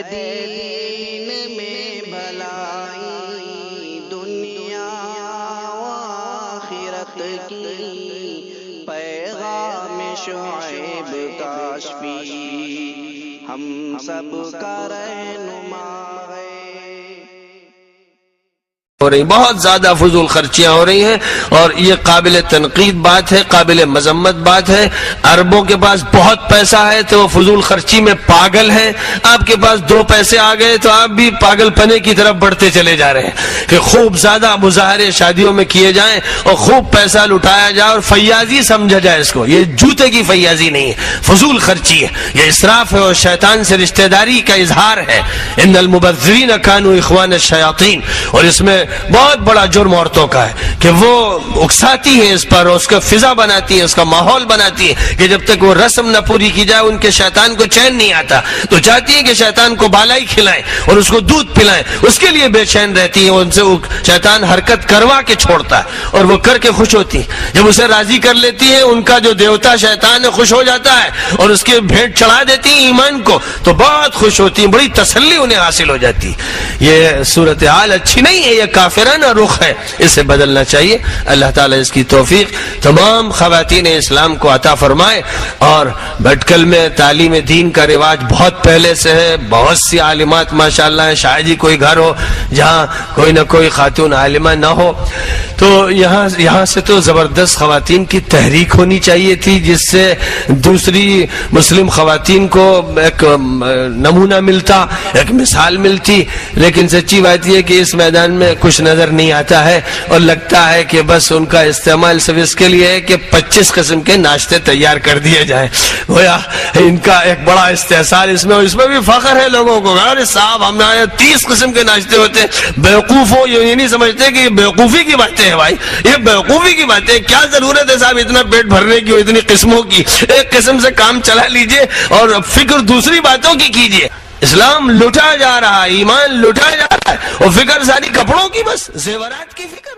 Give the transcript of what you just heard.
دین میں بھلائی دنیا و آخرت کی، پیغام شعیب کاشفی ہم سب کا رہنما ہے۔ ہو رہی بہت زیادہ فضول خرچیاں ہو رہی ہیں، اور یہ قابل تنقید بات ہے، قابل مذمت بات ہے۔ عربوں کے پاس بہت پیسہ ہے تو وہ فضول خرچی میں پاگل ہیں، آپ کے پاس 2 پیسے آ گئے تو آپ بھی پاگل پنے کی طرف بڑھتے چلے جا رہے ہیں کہ خوب زیادہ مظاہرے شادیوں میں کیے جائیں اور خوب پیسہ لٹایا جائے اور فیاضی سمجھا جائے اس کو۔ یہ جوتے کی فیاضی نہیں ہے، فضول خرچی ہے، یہ اسراف ہے اور شیطان سے رشتہ داری کا اظہار ہے۔ ان المبذرین کانوا اخوان الشیاطین۔ اور اس میں بہت بڑا جرم عورتوں کا ہے کہ وہ اکساتی ہیں اس پر، اس کا فضا بناتی ہیں، اس کا ماحول بناتی ہیں کہ جب تک وہ رسم نہ پوری کی جائے ان کے شیطان کو چین نہیں آتا، تو چاہتی ہیں کہ شیطان کو بالائی کھلائیں اور اس کو دودھ پلائیں، اس کے لیے بے چین رہتی ہیں، ان سے شیطان حرکت کروا کے چھوڑتا ہے اور وہ کر کے خوش ہوتی ہیں۔ جب اسے راضی کر لیتی ہیں، ان کا جو دیوتا شیطان ہے خوش ہو جاتا ہے اور اس کے بھیٹ چڑھا دیتی ہیں ایمان کو، تو بہت خوش ہوتی ہیں، بڑی تسلی انہیں حاصل ہو جاتی ہے۔ یہ صورتحال اچھی نہیں ہے، یہ کافرانہ رخ ہے، اسے بدلنا چاہیے۔ اللہ تعالیٰ اس کی توفیق تمام خواتین اسلام کو عطا فرمائے۔ اور بھٹکل میں تعلیم دین کا رواج بہت پہلے سے ہے، بہت سی عالمات ماشاءاللہ ہیں، شاید ہی کوئی گھر ہو جہاں کوئی نہ کوئی خاتون عالمہ نہ ہو۔ تو یہاں سے تو زبردست خواتین کی تحریک ہونی چاہیے تھی، جس سے دوسری مسلم خواتین کو ایک نمونہ ملتا، ایک مثال ملتی۔ لیکن سچی بات یہ کہ اس میدان میں کچھ نظر نہیں آتا ہے اور لگتا ہے کہ بس ان کا استعمال صرف اس کے لیے ہے کہ 25 قسم کے ناشتے تیار کر دیے جائیں۔ گویا ان کا ایک بڑا استحصال اس میں، اور اس میں بھی فخر ہے لوگوں کو، ارے صاحب ہم نے 30 قسم کے ناشتے ہوتے ہیں۔ بیوقوف ہو یہ نہیں سمجھتے کہ یہ بیوقوفی کی باتیں ہیں بھائی، یہ بیوقوفی کی باتیں، کیا ضرورت ہے صاحب اتنا پیٹ بھرنے کی، اتنی قسموں کی؟ ایک قسم سے کام چلا لیجئے اور فکر دوسری باتوں کی کیجئے۔ اسلام لٹا جا رہا ہے، ایمان لٹا جا رہا ہے، اور فکر ساری کپڑوں کی، بس زیورات کی فکر۔